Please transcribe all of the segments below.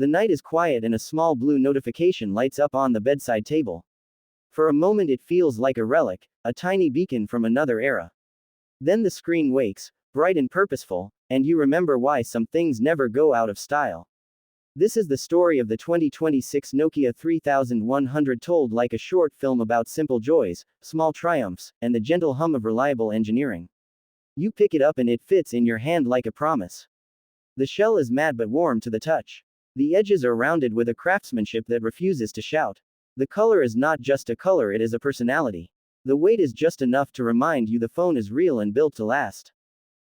The night is quiet and a small blue notification lights up on the bedside table. For a moment it feels like a relic, a tiny beacon from another era. Then the screen wakes, bright and purposeful, and you remember why some things never go out of style. This is the story of the 2026 Nokia 3100, told like a short film about simple joys, small triumphs, and the gentle hum of reliable engineering. You pick it up and it fits in your hand like a promise. The shell is matte but warm to the touch. The edges are rounded with a craftsmanship that refuses to shout. The color is not just a color, it is a personality. The weight is just enough to remind you the phone is real and built to last.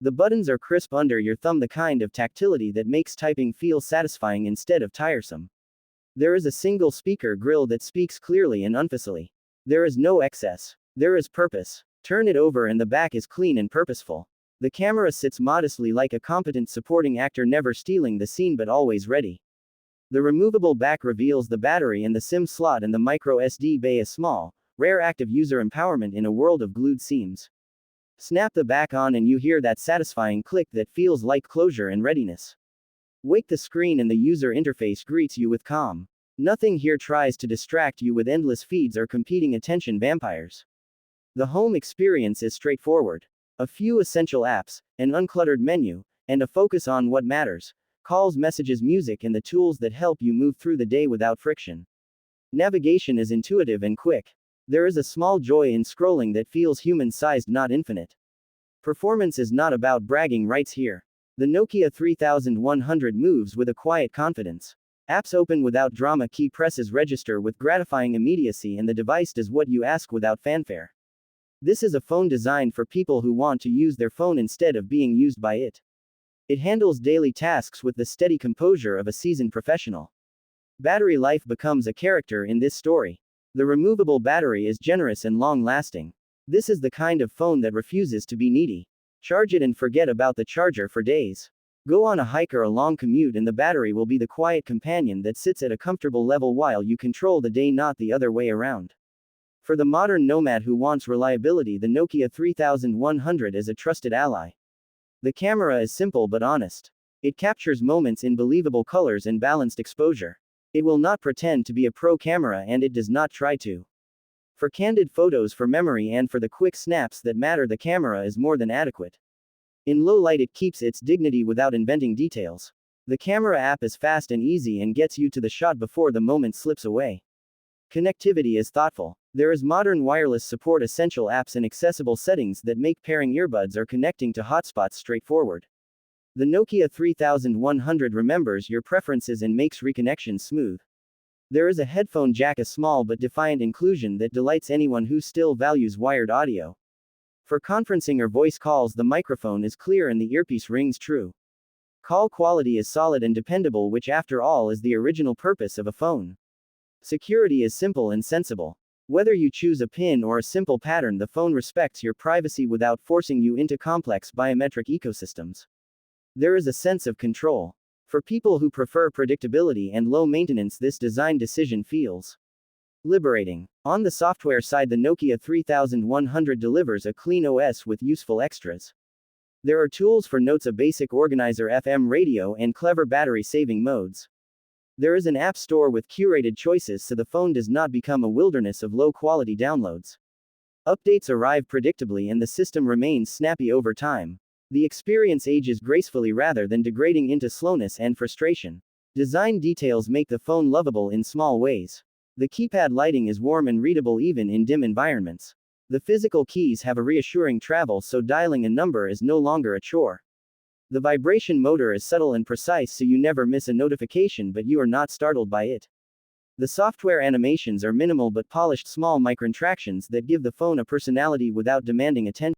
The buttons are crisp under your thumb, the kind of tactility that makes typing feel satisfying instead of tiresome. There is a single speaker grill that speaks clearly and unfussily. There is no excess. There is purpose. Turn it over and the back is clean and purposeful. The camera sits modestly like a competent supporting actor, never stealing the scene but always ready. The removable back reveals the battery and the SIM slot, and the micro SD bay, a small, rare act of user empowerment in a world of glued seams. Snap the back on and you hear that satisfying click that feels like closure and readiness. Wake the screen and the user interface greets you with calm. Nothing here tries to distract you with endless feeds or competing attention vampires. The home experience is straightforward. A few essential apps, an uncluttered menu, and a focus on what matters: calls, messages, music, and the tools that help you move through the day without friction. Navigation is intuitive and quick. There is a small joy in scrolling that feels human-sized, not infinite. Performance is not about bragging rights here. The Nokia 3100 moves with a quiet confidence. Apps open without drama, key presses register with gratifying immediacy, and the device does what you ask without fanfare. This is a phone designed for people who want to use their phone instead of being used by it. It handles daily tasks with the steady composure of a seasoned professional. Battery life becomes a character in this story. The removable battery is generous and long-lasting. This is the kind of phone that refuses to be needy. Charge it and forget about the charger for days. Go on a hike or a long commute and the battery will be the quiet companion that sits at a comfortable level while you control the day, not the other way around. For the modern nomad who wants reliability, the Nokia 3100 is a trusted ally. The camera is simple but honest. It captures moments in believable colors and balanced exposure. It will not pretend to be a pro camera, and it does not try to. For candid photos, for memory, and for the quick snaps that matter, the camera is more than adequate. In low light it keeps its dignity without inventing details. The camera app is fast and easy and gets you to the shot before the moment slips away. Connectivity is thoughtful. There is modern wireless support, essential apps, and accessible settings that make pairing earbuds or connecting to hotspots straightforward. The Nokia 3100 remembers your preferences and makes reconnection smooth. There is a headphone jack, a small but defiant inclusion that delights anyone who still values wired audio. For conferencing or voice calls, the microphone is clear and the earpiece rings true. Call quality is solid and dependable, which after all is the original purpose of a phone. Security is simple and sensible. Whether you choose a PIN or a simple pattern, the phone respects your privacy without forcing you into complex biometric ecosystems. There is a sense of control. For people who prefer predictability and low maintenance, this design decision feels liberating. On the software side, the Nokia 3100 delivers a clean OS with useful extras. There are tools for notes, a basic organizer, FM radio, and clever battery-saving modes. There is an app store with curated choices so the phone does not become a wilderness of low-quality downloads. Updates arrive predictably and the system remains snappy over time. The experience ages gracefully rather than degrading into slowness and frustration. Design details make the phone lovable in small ways. The keypad lighting is warm and readable even in dim environments. The physical keys have a reassuring travel, so dialing a number is no longer a chore. The vibration motor is subtle and precise, so you never miss a notification but you are not startled by it. The software animations are minimal but polished, small microinteractions that give the phone a personality without demanding attention.